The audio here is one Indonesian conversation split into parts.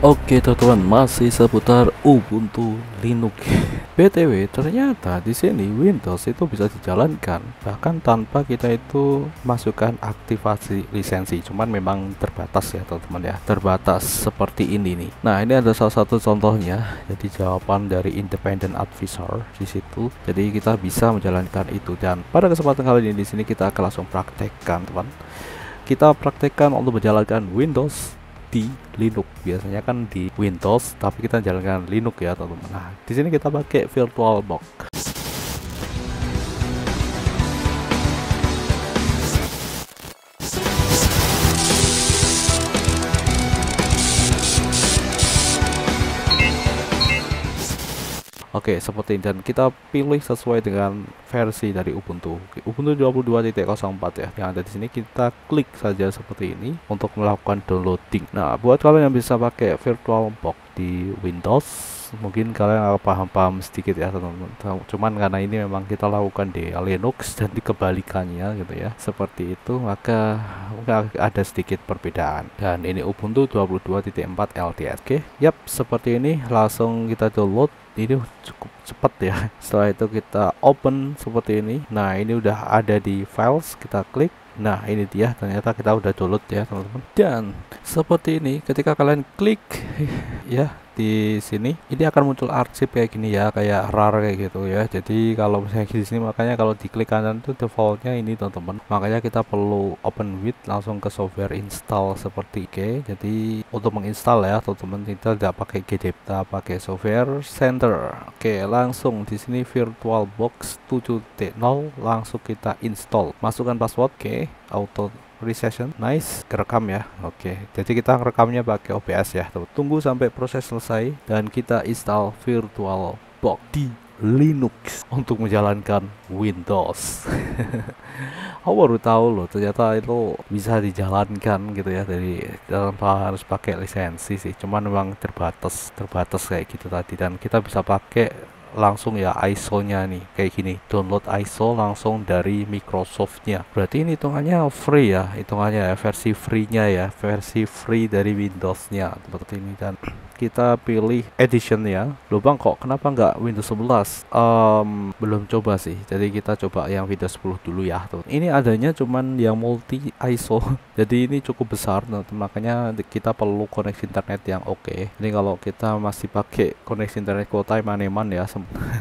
Oke teman-teman, masih seputar Ubuntu Linux. BTW, ternyata di sini Windows itu bisa dijalankan bahkan tanpa kita itu masukkan aktivasi lisensi. Cuman memang terbatas ya teman-teman ya, terbatas seperti ini nih. Nah, ini ada salah satu contohnya. Jadi jawaban dari Independent Advisor di situ. Jadi kita bisa menjalankan itu, dan pada kesempatan kali ini di sini kita akan langsung praktekkan teman. Kita praktekkan untuk menjalankan Windows di Linux. Biasanya kan di Windows, tapi kita jalankan Linux ya teman-teman. Nah, di sini kita pakai VirtualBox. Oke, seperti ini, dan kita pilih sesuai dengan versi dari Ubuntu. Ubuntu 22.04 ya. Yang ada di sini kita klik saja seperti ini untuk melakukan downloading. Nah, buat kalian yang bisa pakai VirtualBox di Windows, mungkin kalian paham-paham sedikit ya teman-teman. Cuman karena ini memang kita lakukan di Linux dan dikebalikannya gitu ya, seperti itu, maka ada sedikit perbedaan. Dan ini Ubuntu 22.4 LTS. Oke, yap, seperti ini. Langsung kita download. Ini cukup cepat ya. Setelah itu kita open seperti ini. Nah, ini udah ada di files, kita klik. Nah, ini dia, ternyata kita udah download ya teman-teman. Dan seperti ini, ketika kalian klik ya di sini, ini akan muncul arsip kayak gini ya, kayak RAR kayak gitu ya. Jadi kalau misalnya di sini, makanya kalau diklik kanan itu defaultnya ini teman-teman. Makanya kita perlu open with, langsung ke software install seperti ini. Jadi untuk menginstal ya teman-teman, kita tidak pakai GDB, kita pakai software center. Oke, langsung di sini VirtualBox 7.0 langsung kita install. Masukkan password, oke, auto recession, nice, kerekam ya. Oke, jadi kita rekamnya pakai OBS ya. Tunggu sampai proses selesai dan kita install VirtualBox di Linux untuk menjalankan Windows. Aku baru tahu loh, ternyata itu bisa dijalankan gitu ya, dari tanpa harus pakai lisensi sih. Cuman memang terbatas kayak gitu tadi, dan kita bisa pakai langsung ya ISO-nya nih kayak gini, download ISO langsung dari Microsoft-nya. Berarti ini hitungannya free ya, hitungannya ya, versi free-nya ya, versi free dari Windows-nya seperti ini. Dan kita pilih edition ya. Loh bang, kok kenapa nggak Windows 11? Belum coba sih, jadi kita coba yang Windows 10 dulu ya tuh. Ini adanya cuman yang multi ISO jadi ini cukup besar, makanya kita perlu koneksi internet yang oke. Ini kalau kita masih pakai koneksi internet kuota eman-eman ya,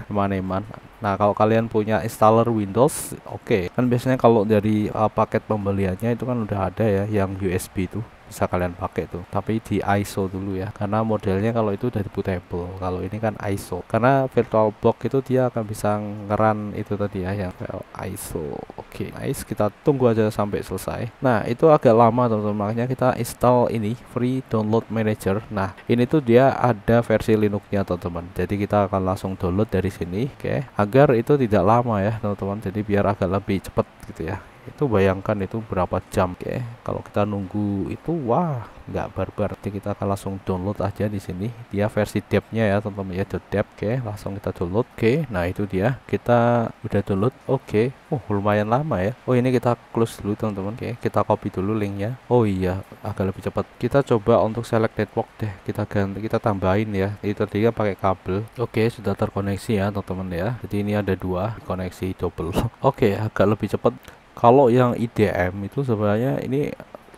eman-eman. Nah, kalau kalian punya installer Windows, oke. Kan biasanya kalau dari paket pembeliannya itu kan udah ada ya yang USB itu, bisa kalian pakai tuh, tapi di ISO dulu ya, karena modelnya kalau itu dari bootable, kalau ini kan ISO. Karena VirtualBox itu dia akan bisa ngeran itu tadi ya, yang ISO. Oke, nice, kita tunggu aja sampai selesai. Nah, itu agak lama teman-teman, makanya kita install ini free download manager. Nah, ini tuh dia ada versi Linuxnya teman-teman, jadi kita akan langsung download dari sini, oke, agar itu tidak lama ya teman-teman, jadi biar agak lebih cepat gitu ya. Itu bayangkan itu berapa jam, oke. Kalau kita nunggu itu, wah, nggak barbar. Jadi kita akan langsung download aja di sini. Dia versi depth-nya ya teman-teman ya, .dep. Oke, langsung kita download. Oke, nah itu dia, kita udah download. Oke, oh lumayan lama ya. Oh, ini kita close dulu teman-teman. Oke, kita copy dulu linknya. Oh iya, agak lebih cepat. Kita coba untuk select network deh. Kita ganti, kita tambahin ya. Itu tadi kan pakai kabel. Oke, sudah terkoneksi ya teman-teman ya. Jadi ini ada dua koneksi double. Oke, agak lebih cepat. Kalau yang IDM itu sebenarnya ini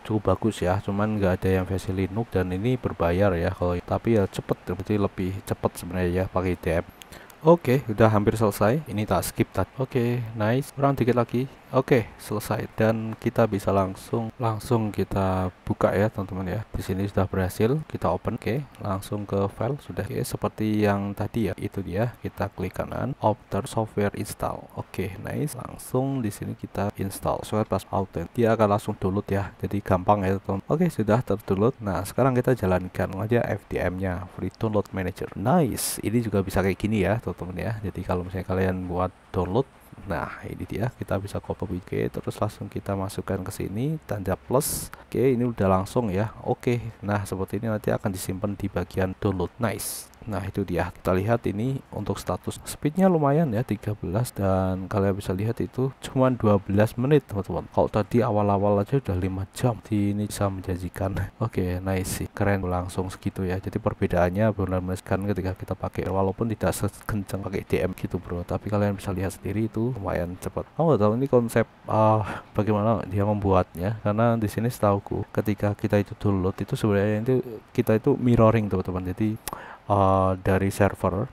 cukup bagus ya, cuman nggak ada yang versi Linux, dan ini berbayar ya kalau, tapi ya cepet, berarti lebih cepet sebenarnya ya pakai IDM. Oke, udah hampir selesai. Ini tak skip tadi. Oke, nice. Kurang dikit lagi. Oke, selesai, dan kita bisa langsung kita buka ya teman-teman ya. Di sini sudah berhasil. Kita open. Oke, langsung ke file sudah. Oke, seperti yang tadi ya. Itu dia. Kita klik kanan, after software install. Oke, nice. Langsung di sini kita install software plus auto. Dia akan langsung download ya. Jadi gampang ya teman. Oke, sudah terdownload. Nah, sekarang kita jalankan aja FDM-nya, free download manager. Nice. Ini juga bisa kayak gini ya teman-teman ya. Jadi kalau misalnya kalian buat download Nah, ini dia, kita bisa copy. Oke, terus langsung kita masukkan ke sini tanda plus. Oke, ini udah langsung ya. Oke, nah seperti ini nanti akan disimpan di bagian download. Nice. Nah, itu dia, kita lihat ini untuk status speednya lumayan ya, 13, dan kalian bisa lihat itu cuma 12 menit teman-teman. Kalau tadi awal-awal aja udah 5 jam, ini bisa menjanjikan. Oke, nice sih, keren langsung segitu ya. Jadi perbedaannya benar-benar kan ketika kita pakai, walaupun tidak sekencang pakai DM gitu bro, tapi kalian bisa lihat sendiri itu lumayan cepat. Aku nggak tahu ini konsep bagaimana dia membuatnya, karena di sini setauku ketika kita itu download itu sebenarnya itu kita itu mirroring teman-teman. Jadi dari server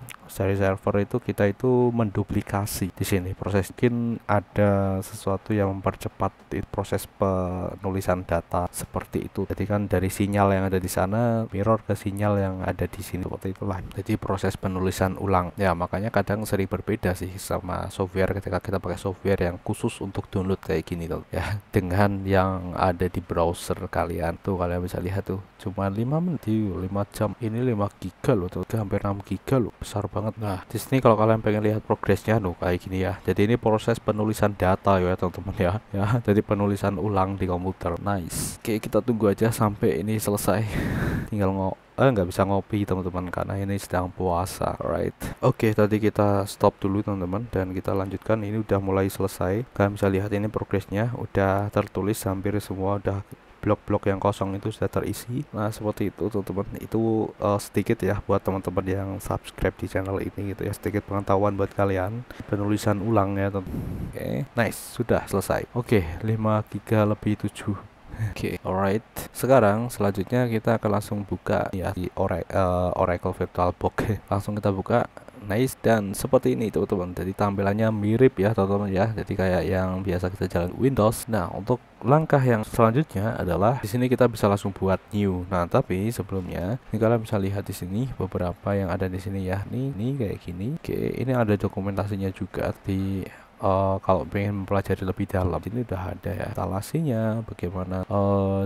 itu kita itu menduplikasi di sini proses. Mungkin ada sesuatu yang mempercepat proses penulisan data seperti itu. Jadi kan dari sinyal yang ada di sana mirror ke sinyal yang ada di sini, seperti itulah. Jadi proses penulisan ulang ya, makanya kadang sering berbeda sih sama software ketika kita pakai software yang khusus untuk download kayak gini tuh ya, dengan yang ada di browser kalian. Tuh kalian bisa lihat tuh cuma 5 menit, 5 jam. Ini 5 giga loh tuh, hampir 6 giga loh, besar banget. Nah, di sini kalau kalian pengen lihat progresnya tuh kayak gini ya. Jadi ini proses penulisan data ya teman-teman ya. Jadi penulisan ulang di komputer. Nice. Oke, kita tunggu aja sampai ini selesai. Tinggal nggak bisa ngopi teman-teman karena ini sedang puasa, right? Oke, tadi kita stop dulu teman-teman dan kita lanjutkan. Ini udah mulai selesai. Kalian bisa lihat ini progresnya udah tertulis hampir semua, udah blok-blok yang kosong itu sudah terisi. Nah, seperti itu teman-teman. Itu sedikit ya buat teman-teman yang subscribe di channel ini gitu ya, sedikit pengetahuan buat kalian penulisan ulang ya teman-teman. Oke, nice, sudah selesai. Oke, 5 giga lebih 7. Oke, alright. Sekarang selanjutnya kita akan langsung buka ya di Oracle VirtualBox. Langsung kita buka. Nice, dan seperti ini teman-teman. Jadi tampilannya mirip ya teman-teman ya. Jadi kayak yang biasa kita jalan Windows. Nah, untuk langkah yang selanjutnya adalah di sini kita bisa langsung buat new. Nah, tapi sebelumnya ini kalian bisa lihat di sini beberapa yang ada di sini ya. Ini kayak gini. Oke, ini ada dokumentasinya juga di kalau pengen mempelajari lebih dalam, ini udah ada ya instalasinya, bagaimana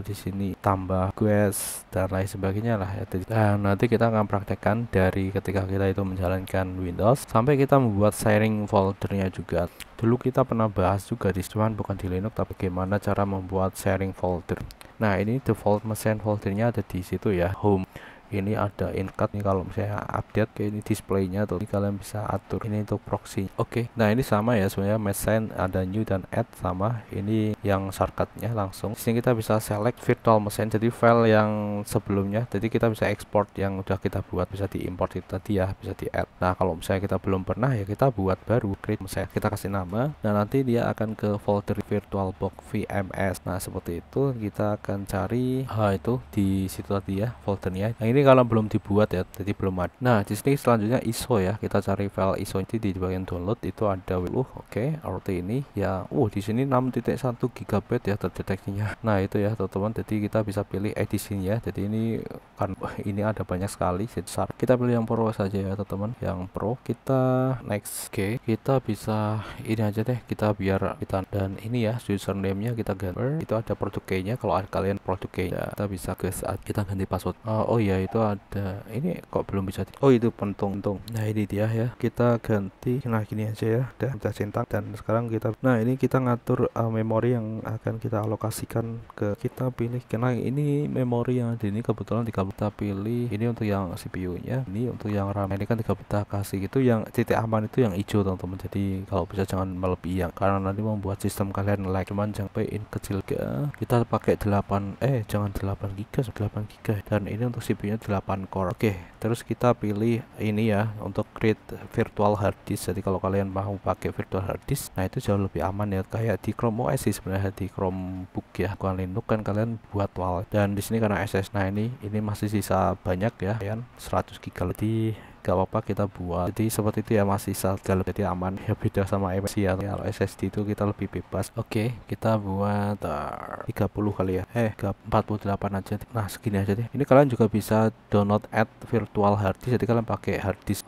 di sini tambah quest dan lain sebagainya lah ya. Dan nanti kita akan praktekkan dari ketika kita itu menjalankan Windows sampai kita membuat sharing foldernya juga. Dulu kita pernah bahas juga di, cuman bukan di Linux, tapi bagaimana cara membuat sharing folder. Nah, ini default mesin foldernya ada di situ ya, home. Ini ada incut nih, kalau misalnya update kayak ini displaynya tuh, ini kalian bisa atur ini untuk proxy. Oke, nah ini sama ya sebenarnya, machine ada new dan add sama. Ini yang shortcutnya langsung. Di sini kita bisa select virtual machine, jadi file yang sebelumnya, jadi kita bisa export yang udah kita buat, bisa diimport itu tadi ya, bisa di add. Nah, kalau misalnya kita belum pernah ya kita buat baru, create machine, kita kasih nama, dan nanti dia akan ke folder VirtualBox VMS. Nah, seperti itu kita akan cari itu di situ tadi ya foldernya. Nah, ini kalau belum dibuat ya, jadi belum ada. Nah, di sini selanjutnya ISO ya, kita cari file ISO di bagian download itu ada. Oke, arti ini ya. Di sini 6.1 GB ya terdeteksinya. Nah, itu ya teman-teman, jadi kita bisa pilih edisinya. Jadi ini kan ini ada banyak sekali, jadi kita pilih yang pro saja ya teman-teman, yang pro. Kita next. Oke, kita bisa ini aja deh, kita biar kita, dan ini ya username-nya kita ganti. Itu ada produk key-nya, kalau kalian produk key ya, kita bisa ke saat kita ganti password. Oh ya, itu ada, ini kok belum bisa itu pentung. Nah, ini dia ya, kita ganti. Nah, gini aja ya, udah kita centang. Dan sekarang kita, nah ini kita ngatur memori yang akan kita alokasikan ke, kita pilih, karena ini memori yang ada ini kebetulan kita pilih ini untuk yang CPU nya, ini untuk yang RAM. Ini kan kita kasih itu yang titik aman itu yang hijau teman-teman. Jadi kalau bisa jangan melebihi yang, karena nanti membuat sistem kalian lag. Cuman sampai kecil ke, kita pakai 8 jangan 8 GB, 8 GB. Dan ini untuk CPU nya 8 core. Oke, terus kita pilih ini ya untuk create virtual hard disk. Jadi kalau kalian mau pakai virtual hard disk, nah itu jauh lebih aman ya, kayak di Chrome OS sih sebenarnya, di Chromebook ya, bukan Linux kan, kalian buat wall. Dan di sini karena SS, nah ini masih sisa banyak ya, 100 GB. Jadi gak apa-apa kita buat, jadi seperti itu ya, masih sisa, jadi aman ya, beda sama MSI ya. Kalau SSD itu kita lebih bebas. Oke, kita buat 30 kali ya, 48 aja. Nah, segini aja deh. Ini kalian juga bisa download add virtual hard disk, jadi kalian pakai hard disk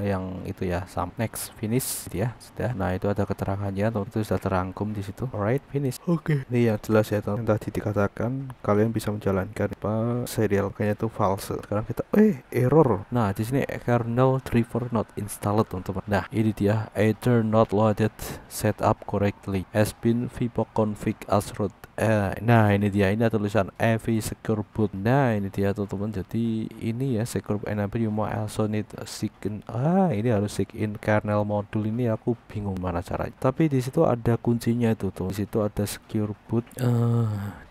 yang itu ya. Next, finish ya, sudah. Nah, itu ada keterangannya, itu sudah terangkum di situ. Alright, finish. Oke, ini yang jelas ya, yang tadi dikatakan kalian bisa menjalankan serial, kayaknya itu false. Sekarang kita error. Nah, di sini error kernel driver not installed teman-teman. Nah ini dia, either not loaded setup correctly has been vbox config as root. Nah ini dia, ini ada tulisan AV secure boot. Nah ini dia teman-teman, jadi ini ya secure enable you mau also need sign. Ini harus sign kernel module. Ini aku bingung mana caranya, tapi di situ ada kuncinya itu tuh, di situ ada secure boot.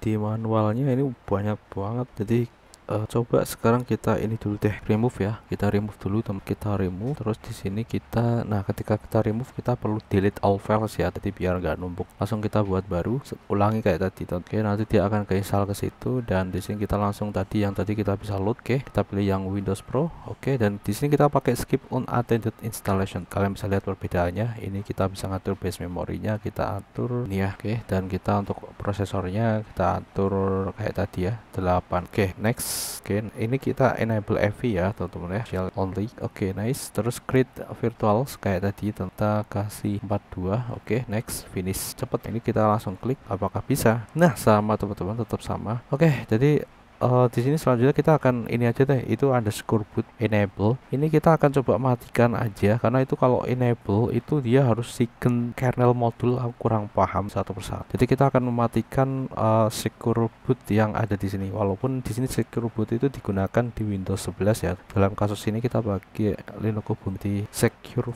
Di manualnya ini banyak banget, jadi coba sekarang kita ini dulu deh, remove ya, kita remove dulu kita remove. Terus di sini kita, nah ketika kita remove kita perlu delete all files ya, jadi biar nggak numpuk. Langsung kita buat baru, ulangi kayak tadi. Oke, nanti dia akan keinstall ke situ, dan di sini kita langsung tadi yang tadi kita bisa load. Oke, kita pilih yang Windows Pro. Oke, dan di sini kita pakai skip unattended installation. Kalian bisa lihat perbedaannya. Ini kita bisa ngatur base memorinya, kita atur ini ya. Oke, dan kita untuk prosesornya kita atur kayak tadi ya, 8. Oke, next. Oke, ini kita enable AV ya teman-teman ya, shell only. Oke, nice. Terus create virtual kayak tadi, kita kasih 42. Oke, next, finish. Cepet, ini kita langsung klik apakah bisa. Nah sama teman-teman, tetap sama. Oke, jadi di sini selanjutnya kita akan ini aja deh, itu underscore boot enable. Ini kita akan coba matikan aja, karena itu kalau enable itu dia harus sign kernel module. Aku kurang paham satu persatu. Jadi kita akan mematikan secure boot yang ada di sini. Walaupun di sini secure boot itu digunakan di Windows 11 ya. Dalam kasus ini kita pakai Linux Ubuntu secure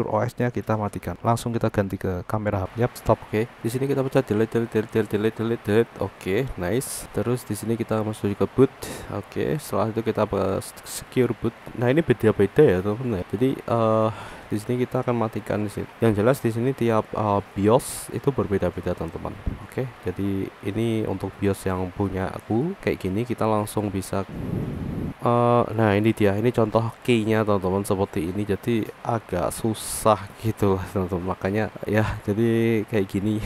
OS-nya kita matikan. Langsung kita ganti ke kamera. Yap, stop. Oke. Di sini kita pencet delete. Oke, nice. Terus di sini kita masuk ke boot. Oke, setelah itu kita ke secure boot. Nah ini beda-beda ya teman-teman ya. Jadi di sini kita akan matikan di sini. Yang jelas di sini tiap BIOS itu berbeda-beda teman-teman. Oke, jadi ini untuk BIOS yang punya aku kayak gini, kita langsung bisa nah ini dia, ini contoh key-nya teman-teman seperti ini. Jadi agak susah gitu lah teman-teman, makanya ya jadi kayak gini.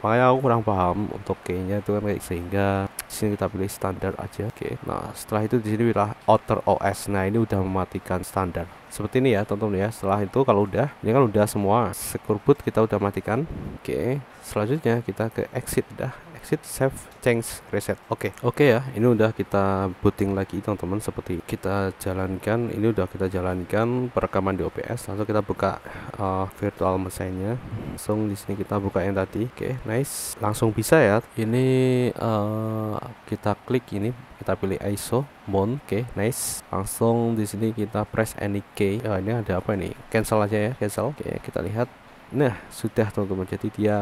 Makanya aku kurang paham untuk key-nya itu kan kayak, sehingga di sini kita pilih standar aja. Oke, nah setelah itu di sini pilih outer OS. Nah ini udah mematikan standar seperti ini ya teman-teman ya. Setelah itu kalau udah, ini kan udah semua secure boot kita udah matikan. Oke, selanjutnya kita ke exit, exit, save, change, reset. Oke ya, ini udah kita booting lagi teman-teman. Seperti kita jalankan, ini udah kita jalankan perekaman di OBS. Langsung kita buka virtual machine-nya. Langsung di sini kita buka yang tadi. Oke, nice, langsung bisa ya. Ini kita klik ini, kita pilih ISO mount. Oke, nice. Langsung di sini kita press any key. Ini ada apa ini? Cancel aja ya, cancel. Oke, kita lihat. Nah sudah teman-teman, jadi dia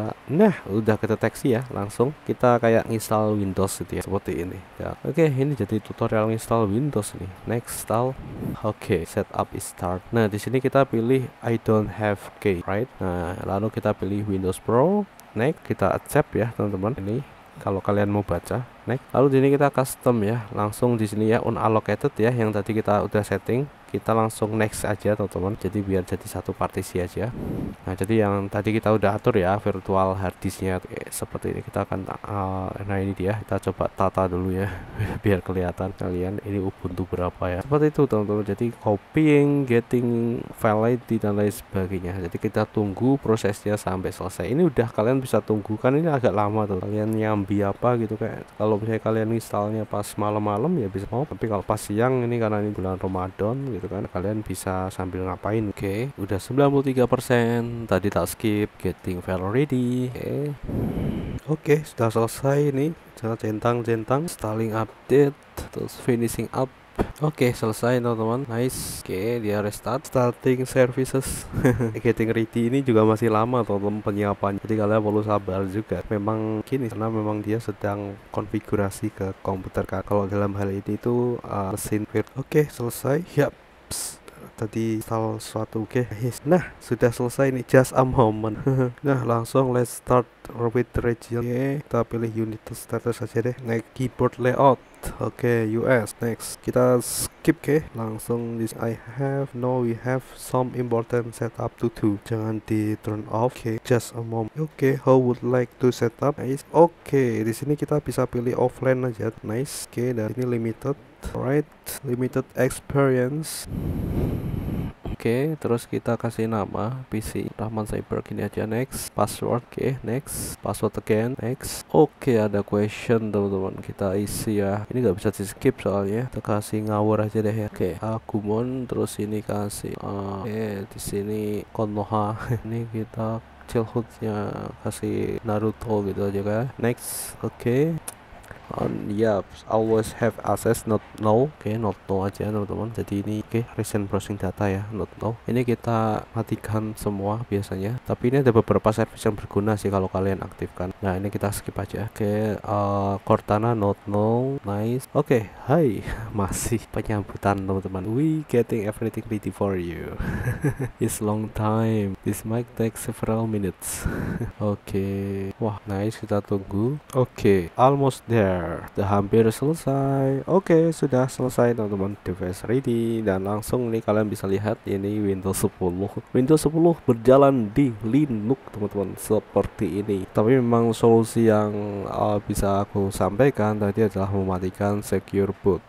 udah kedeteksi ya. Langsung kita kayak install Windows gitu ya, seperti ini ya. Oke, ini jadi tutorial install Windows nih. Next, install. Oke, setup is start. Nah di sini kita pilih I don't have key, right? Nah lalu kita pilih Windows Pro. Next, kita accept ya teman-teman. Ini kalau kalian mau baca. Next, lalu di sini kita custom ya, langsung di sini ya unallocated ya, yang tadi kita udah setting. Kita langsung next aja teman-teman, jadi biar jadi satu partisi aja. Nah jadi yang tadi kita udah atur ya virtual hard disknya seperti ini. Kita akan nah ini dia, kita coba tata dulu ya biar kelihatan kalian ini Ubuntu berapa ya, seperti itu teman-teman. Jadi copying, getting file ID dan lain sebagainya. Jadi kita tunggu prosesnya sampai selesai. Ini udah kalian bisa tunggu, kan ini agak lama tuh. Kalian nyambi apa gitu, kayak kalau misalnya kalian installnya pas malam-malam ya bisa mau, tapi kalau pas siang ini karena ini bulan Ramadan gitu kan, kalian bisa sambil ngapain. Oke, udah 93%. Tadi tak skip getting file ready. Oke, sudah selesai nih. Jangan centang installing update, terus finishing up. Oke, selesai teman-teman. Nice. Oke, dia restart, starting services. Getting ready ini juga masih lama teman-teman penyiapan. Jadi kalian perlu sabar juga. Memang gini, karena memang dia sedang konfigurasi ke komputer. Kalau dalam hal ini itu mesin virtual. Oke, selesai. Yap. Tadi install sesuatu. Oke, nah sudah selesai nih, just a moment. Nah langsung let's start with the region. Oke, kita pilih unit status saja deh. Next, keyboard layout. Oke, US. Next, kita skip. Oke, langsung this we have some important setup to do. Jangan di turn off. Oke, just a moment. Oke, how would like to set up? Nice. Oke, di sini kita bisa pilih offline aja. Nice. Oke, dan ini limited. Alright, limited experience. Oke, terus kita kasih nama PC Rahman Cyber gini aja. Next, password. Oke, next, password again. Next. Oke, ada question teman-teman, kita isi ya. Ini nggak bisa di skip soalnya. Kita kasih ngawur aja deh ya. Oke, Agumon, terus ini kasih oke, di sini Konoha. Ini kita childhoodnya kasih Naruto gitu aja kan. Next. Oke. Ya, always have access, not no. Oke, not no aja teman-teman. Jadi ini recent browsing data ya, not no. Ini kita matikan semua biasanya, tapi ini ada beberapa service yang berguna sih kalau kalian aktifkan. Nah, ini kita skip aja. Oke, Cortana, not no. Nice. Oke, hai. Masih penyambutan teman-teman. We getting everything ready for you. It's long time. This might take several minutes. Oke. Wah, nice, kita tunggu. Oke, almost there. Udah hampir selesai. Oke, sudah selesai teman-teman. Device ready, dan langsung nih kalian bisa lihat ini Windows 10. Windows 10 berjalan di Linux teman-teman, seperti ini. Tapi memang solusi yang bisa aku sampaikan tadi adalah mematikan secure boot.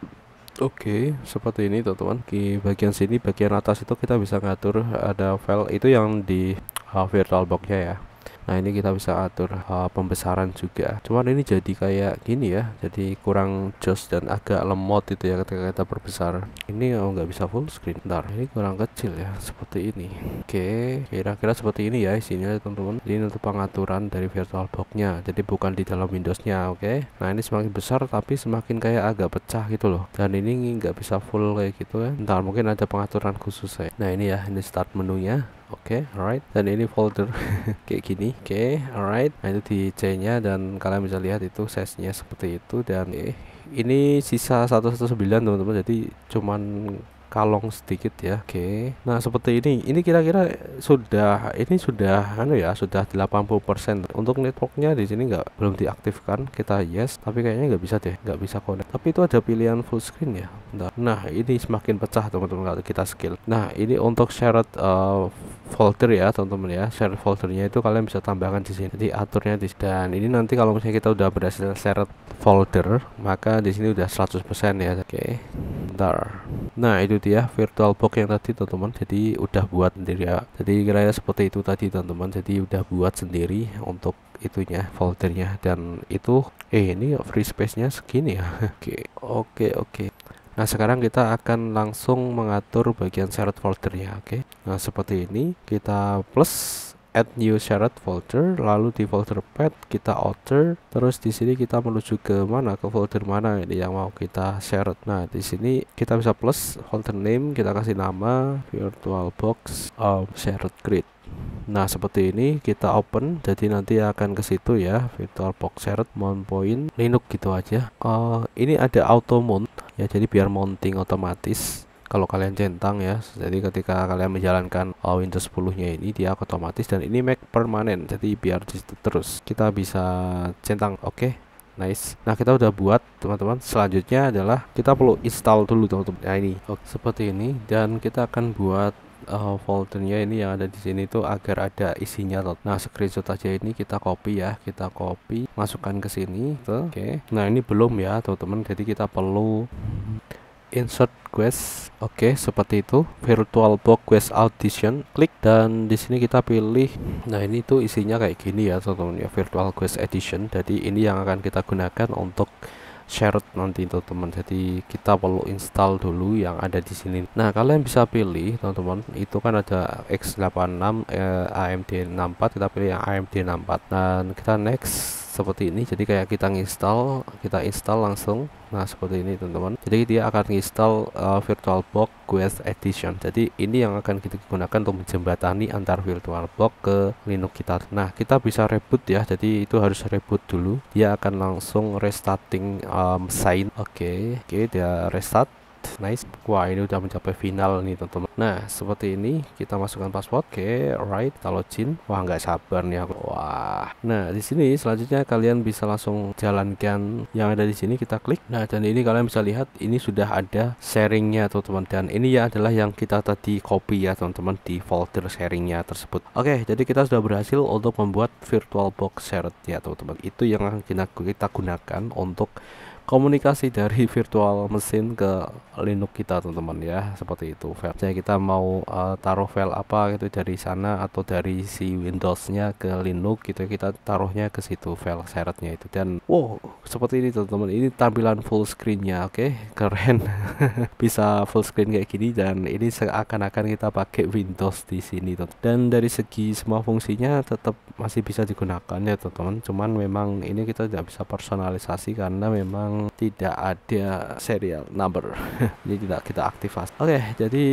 Oke, seperti ini teman-teman. Di bagian sini, bagian atas itu kita bisa ngatur ada file itu yang di VirtualBox-nya ya. Nah, ini kita bisa atur pembesaran juga. Cuman ini jadi kayak gini ya, jadi kurang jos dan agak lemot itu ya ketika kita perbesar. Ini nggak bisa full screen. Bentar, ini kurang kecil ya, seperti ini. Oke, kira-kira seperti ini ya isinya teman-teman. Ini untuk pengaturan dari VirtualBox-nya, jadi bukan di dalam Windows-nya. Oke, nah ini semakin besar tapi semakin kayak agak pecah gitu loh. Dan ini nggak bisa full kayak gitu ya. Bentar, mungkin ada pengaturan khusus ya. Nah, ini ya, ini start menunya. Oke, alright. Dan ini folder kayak gini. Oke, alright. Nah, itu di C-nya dan kalian bisa lihat itu size-nya seperti itu. Dan ini sisa 119 teman-teman. Jadi cuman kalong sedikit ya. Oke. Nah, seperti ini. Ini kira-kira sudah anu ya, sudah 80%. Untuk networknya di sini belum diaktifkan. Kita yes, tapi kayaknya nggak bisa deh, nggak bisa connect. Tapi itu ada pilihan full screen ya. Bentar. Nah, ini semakin pecah teman-teman kalau kita skill. Nah, ini untuk shared folder ya teman-teman ya. Share foldernya itu kalian bisa tambahkan di sini. Jadi aturnya di sini. Dan ini nanti kalau misalnya kita udah berhasil share folder, maka di sini udah 100% ya. Oke. Bentar. Nah, itu dia VirtualBox yang tadi teman-teman. Jadi udah buat sendiri ya. Jadi kira-kira seperti itu tadi teman-teman. Jadi udah buat sendiri untuk itunya, foldernya. Dan itu ini free space-nya segini ya. Oke. Nah, sekarang kita akan langsung mengatur bagian shared folder ya. Oke. Nah, seperti ini kita plus add new shared folder, lalu di folder path kita outer, terus di sini kita menuju ke mana, ke folder mana ini yang mau kita share. Nah, di sini kita bisa plus folder name, kita kasih nama VirtualBox shared grid. Nah, seperti ini kita open, jadi nanti akan ke situ ya, VirtualBox shared mount point Linux gitu aja. Ini ada auto mount ya, jadi biar mounting otomatis kalau kalian centang ya. Jadi ketika kalian menjalankan Windows 10 nya ini dia otomatis, dan ini make permanen, jadi biar di situ terus kita bisa centang. Oke. Nice. Nah, kita udah buat teman-teman. Selanjutnya adalah kita perlu install dulu teman-teman. Nah, ini seperti ini, dan kita akan buat foldernya ini yang ada di sini tuh agar ada isinya. Nah, screenshot aja ini kita copy ya, kita copy, masukkan ke sini tuh. Oke. Nah, ini belum ya teman-teman, jadi kita perlu insert quest. Oke, seperti itu. VirtualBox Quest Audition, klik, dan di sini kita pilih. Nah, ini tuh isinya kayak gini ya teman-teman ya, Virtual Quest Edition. Jadi ini yang akan kita gunakan untuk shared nanti teman-teman. Jadi kita perlu install dulu yang ada di sini. Nah, kalian bisa pilih teman-teman, itu kan ada x86 AMD 64, kita pilih yang AMD 64 dan kita next seperti ini. Jadi kayak kita install langsung. Nah, seperti ini teman-teman. Jadi dia akan install VirtualBox Quest Edition. Jadi ini yang akan kita gunakan untuk menjembatani antar VirtualBox ke Linux kita. Nah, kita bisa reboot ya. Jadi itu harus reboot dulu. Dia akan langsung restarting sign. Oke, dia restart. Nice. Wah, ini udah mencapai final nih teman-teman. Nah, seperti ini kita masukkan password. Oke, alright, kita login. Wah, nggak sabar nih aku. Wah. Nah, di sini selanjutnya kalian bisa langsung jalankan yang ada di sini, kita klik. Nah, dan ini kalian bisa lihat ini sudah ada sharingnya teman-teman, dan ini ya adalah yang kita tadi copy ya teman-teman di folder sharingnya tersebut. Oke, jadi kita sudah berhasil untuk membuat VirtualBox shared ya teman-teman. Itu yang akan kita gunakan untuk komunikasi dari virtual mesin ke Linux kita teman-teman ya, seperti itu. Jadi kita mau taruh file apa gitu dari sana atau dari si Windows-nya ke Linux gitu, kita taruhnya ke situ file sharednya itu. Dan wow, seperti ini teman-teman, ini tampilan full screen-nya. Oke, keren. Bisa full screen kayak gini, dan ini seakan-akan kita pakai Windows di sini teman. Dan dari segi semua fungsinya tetap masih bisa digunakan ya teman-teman, cuman memang ini kita tidak bisa personalisasi karena memang tidak ada serial number. Jadi tidak kita aktifasi. Oke, jadi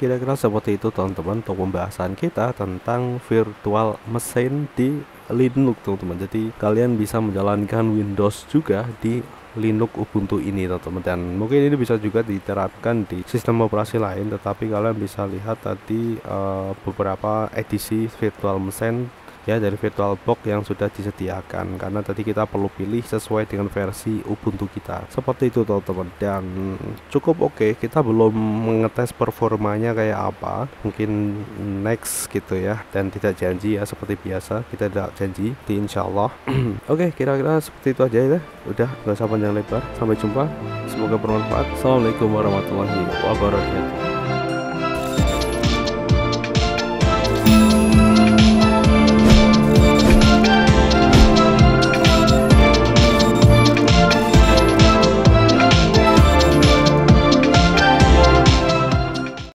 kira-kira seperti itu teman-teman untuk pembahasan kita tentang virtual machine di Linux teman-teman. Jadi kalian bisa menjalankan Windows juga di Linux Ubuntu ini teman-teman, dan mungkin ini bisa juga diterapkan di sistem operasi lain, tetapi kalian bisa lihat tadi beberapa edisi virtual machine ya dari VirtualBox yang sudah disediakan, karena tadi kita perlu pilih sesuai dengan versi Ubuntu kita. Seperti itu teman-teman, dan cukup oke. Kita belum mengetes performanya kayak apa, mungkin next gitu ya, dan tidak janji ya, seperti biasa kita tidak janji di insyaallah. Oke, kira-kira seperti itu aja ya, udah nggak usah panjang lebar. Sampai jumpa, semoga bermanfaat. Assalamualaikum warahmatullahi wabarakatuh.